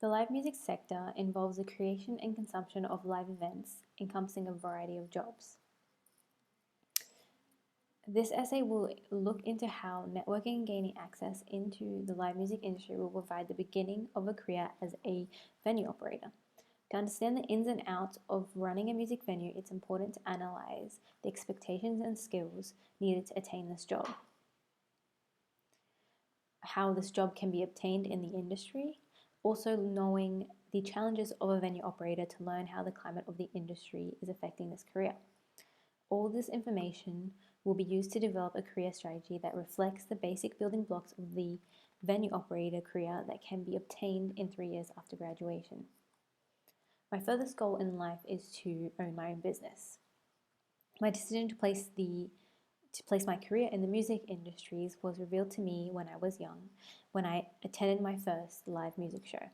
The live music sector involves the creation and consumption of live events encompassing a variety of jobs. This essay will look into how networking and gaining access into the live music industry will provide the beginning of a career as a venue operator. To understand the ins and outs of running a music venue, it's important to analyze the expectations and skills needed to attain this job, how this job can be obtained in the industry, also knowing the challenges of a venue operator to learn how the climate of the industry is affecting this career. All this information will be used to develop a career strategy that reflects the basic building blocks of the venue operator career that can be obtained in 3 years after graduation. My furthest goal in life is to own my own business. My decision to place my career in the music industries was revealed to me when I was young, when I attended my first live music show.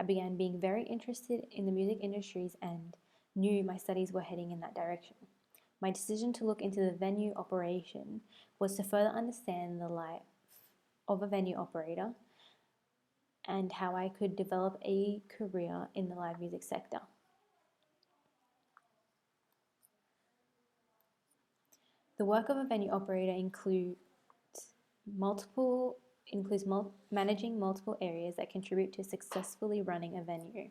I began being very interested in the music industries and knew my studies were heading in that direction. My decision to look into the venue operation was to further understand the life of a venue operator and how I could develop a career in the live music sector. The work of a venue operator includes managing multiple areas that contribute to successfully running a venue.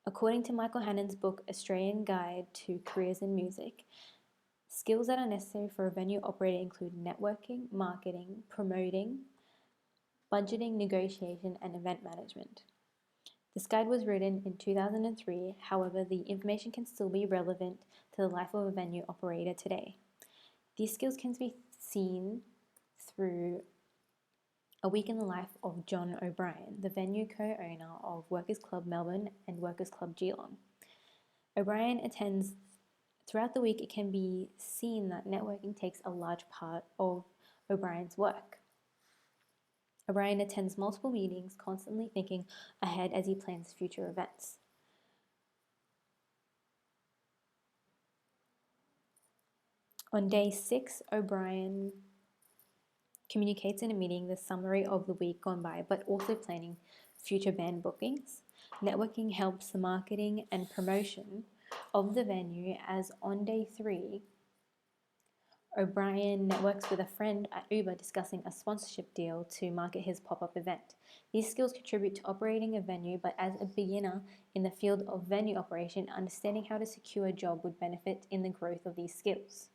According to Michael Hannon's book, Australian Guide to Careers in Music, skills that are necessary for a venue operator include networking, marketing, promoting, budgeting, negotiation, and event management. This guide was written in 2003, however, the information can still be relevant to the life of a venue operator today. These skills can be seen through A Week in the Life of John O'Brien, the venue co-owner of Workers Club Melbourne and Workers Club Geelong. O'Brien attends throughout the week. It can be seen that networking takes a large part of O'Brien's work. O'Brien attends multiple meetings, constantly thinking ahead as he plans future events. On day 6, O'Brien communicates in a meeting the summary of the week gone by, but also planning future band bookings. Networking helps the marketing and promotion of the venue, as on day 3, O'Brien networks with a friend at Uber discussing a sponsorship deal to market his pop-up event. These skills contribute to operating a venue, but as a beginner in the field of venue operation, understanding how to secure a job would benefit in the growth of these skills.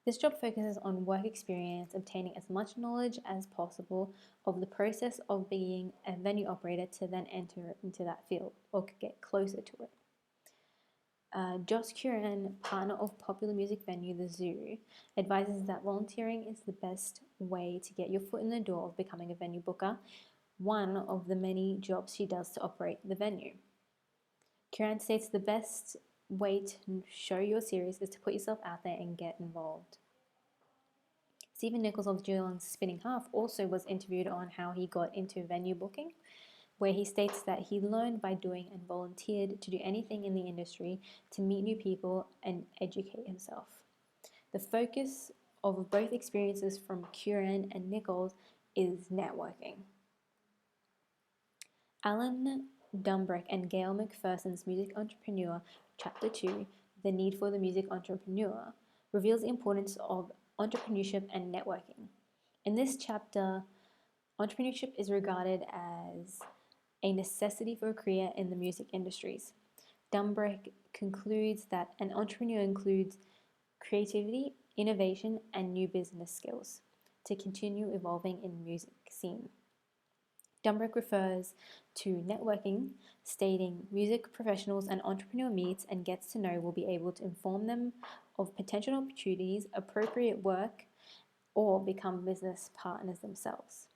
This job focuses on work experience, obtaining as much knowledge as possible of the process of being a venue operator to then enter into that field or get closer to it. Josh Curran, partner of popular music venue The Zoo, advises that volunteering is the best way to get your foot in the door of becoming a venue booker, one of the many jobs she does to operate the venue. Curran states the best way to show you're serious is to put yourself out there and get involved. Stephen Nichols of Geelong's Spinning Half also was interviewed on how he got into venue booking, where he states that he learned by doing and volunteered to do anything in the industry to meet new people and educate himself. The focus of both experiences from Curran and Nichols is networking. Alan Dumbrick and Gail McPherson's Music Entrepreneur, Chapter 2, The Need for the Music Entrepreneur, reveals the importance of entrepreneurship and networking. In this chapter, entrepreneurship is regarded as a necessity for a career in the music industries. Dumbrick concludes that an entrepreneur includes creativity, innovation, and new business skills to continue evolving in music scene. Dumbrick refers to networking, stating music professionals and entrepreneur meets and gets to know will be able to inform them of potential opportunities, appropriate work, or become business partners themselves.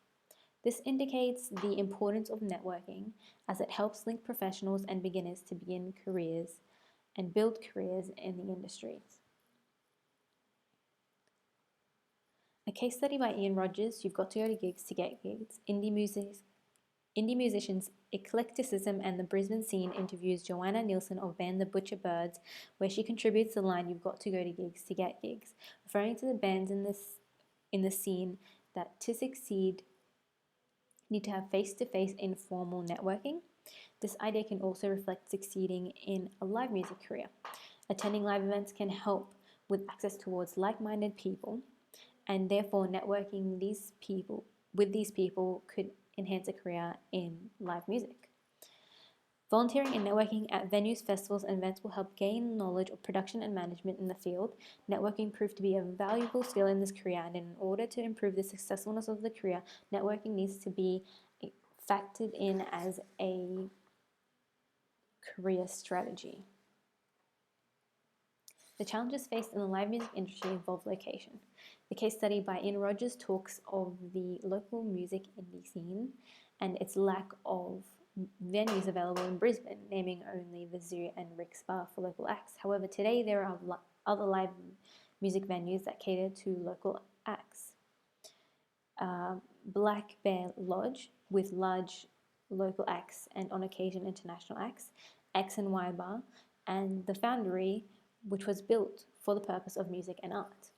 This indicates the importance of networking as it helps link professionals and beginners to begin careers and build careers in the industries. A case study by Ian Rogers, You've Got to Go to Gigs to Get Gigs, Indie musicians' eclecticism, and the Brisbane scene interviews Joanna Nielsen of band The Butcher Birds, where she contributes the line "You've got to go to gigs to get gigs," referring to the bands in the scene that to succeed need to have face-to-face informal networking. This idea can also reflect succeeding in a live music career. Attending live events can help with access towards like-minded people, and therefore networking with these people could enhance a career in live music. Volunteering and networking at venues, festivals, and events will help gain knowledge of production and management in the field. Networking proved to be a valuable skill in this career, and in order to improve the successfulness of the career, networking needs to be factored in as a career strategy. The challenges faced in the live music industry involve location. The case study by Ian Rogers talks of the local music indie scene and its lack of venues available in Brisbane, naming only the Zoo and Rick's Bar for local acts. However, today there are other live music venues that cater to local acts. Black Bear Lodge, with large local acts and on occasion international acts, X and Y Bar, and the Foundry, which was built for the purpose of music and art.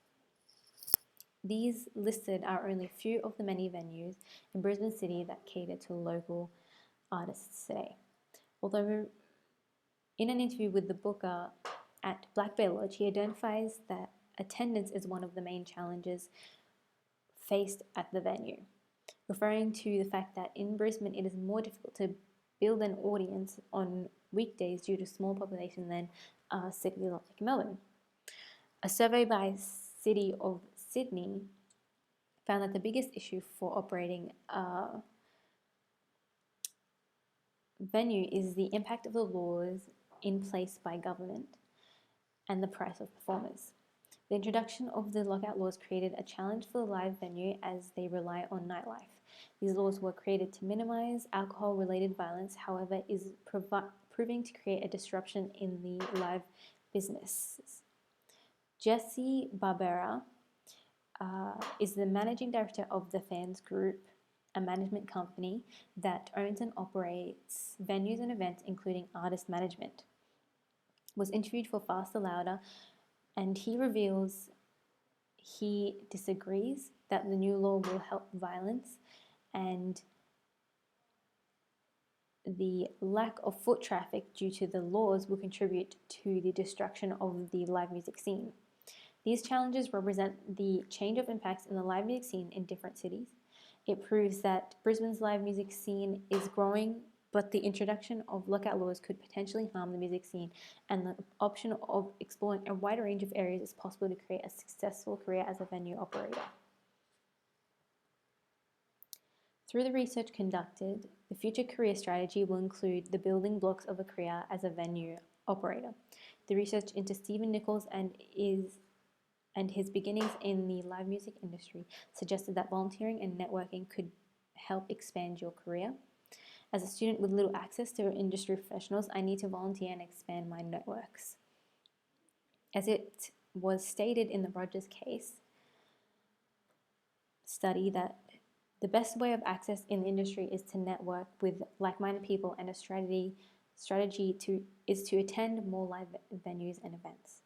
These listed are only a few of the many venues in Brisbane City that cater to local artists today. Although in an interview with the booker at Black Bear Lodge, he identifies that attendance is one of the main challenges faced at the venue, referring to the fact that in Brisbane it is more difficult to build an audience on weekdays due to small population than a city like Melbourne. A survey by City of Sydney found that the biggest issue for operating a venue is the impact of the laws in place by government and the price of performers. The introduction of the lockout laws created a challenge for the live venue as they rely on nightlife. These laws were created to minimize alcohol-related violence, however, is proving to create a disruption in the live business. Jesse Barbera is the managing director of the Fans Group, a management company that owns and operates venues and events, including artist management. Was interviewed for Faster Louder, and he reveals he disagrees that the new law will help violence, and the lack of foot traffic due to the laws will contribute to the destruction of the live music scene. These challenges represent the change of impacts in the live music scene in different cities. It proves that Brisbane's live music scene is growing, but the introduction of lockout laws could potentially harm the music scene, and the option of exploring a wider range of areas is possible to create a successful career as a venue operator. Through the research conducted, the future career strategy will include the building blocks of a career as a venue operator. The research into Stephen Nichols and his beginnings in the live music industry suggested that volunteering and networking could help expand your career. As a student with little access to industry professionals, I need to volunteer and expand my networks. As it was stated in the Rogers case study, that the best way of access in the industry is to network with like-minded people, and a strategy is to attend more live venues and events.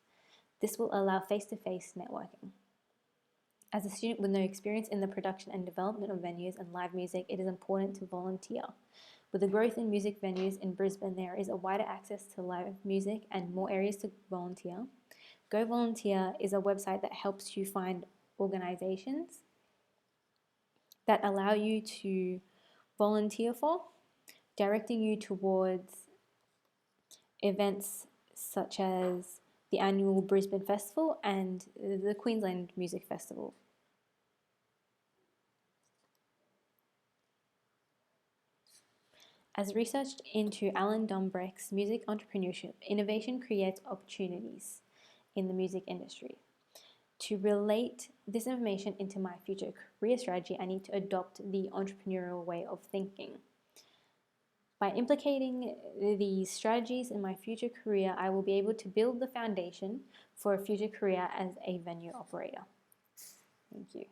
This will allow face-to-face networking. As a student with no experience in the production and development of venues and live music, it is important to volunteer. With the growth in music venues in Brisbane, there is a wider access to live music and more areas to volunteer. Go Volunteer is a website that helps you find organizations that allow you to volunteer for, directing you towards events such as the annual Brisbane Festival and the Queensland Music Festival. As researched into Alan Dumbrecht's music entrepreneurship, innovation creates opportunities in the music industry. To relate this information into my future career strategy, I need to adopt the entrepreneurial way of thinking. By implicating these strategies in my future career, I will be able to build the foundation for a future career as a venue operator. Thank you.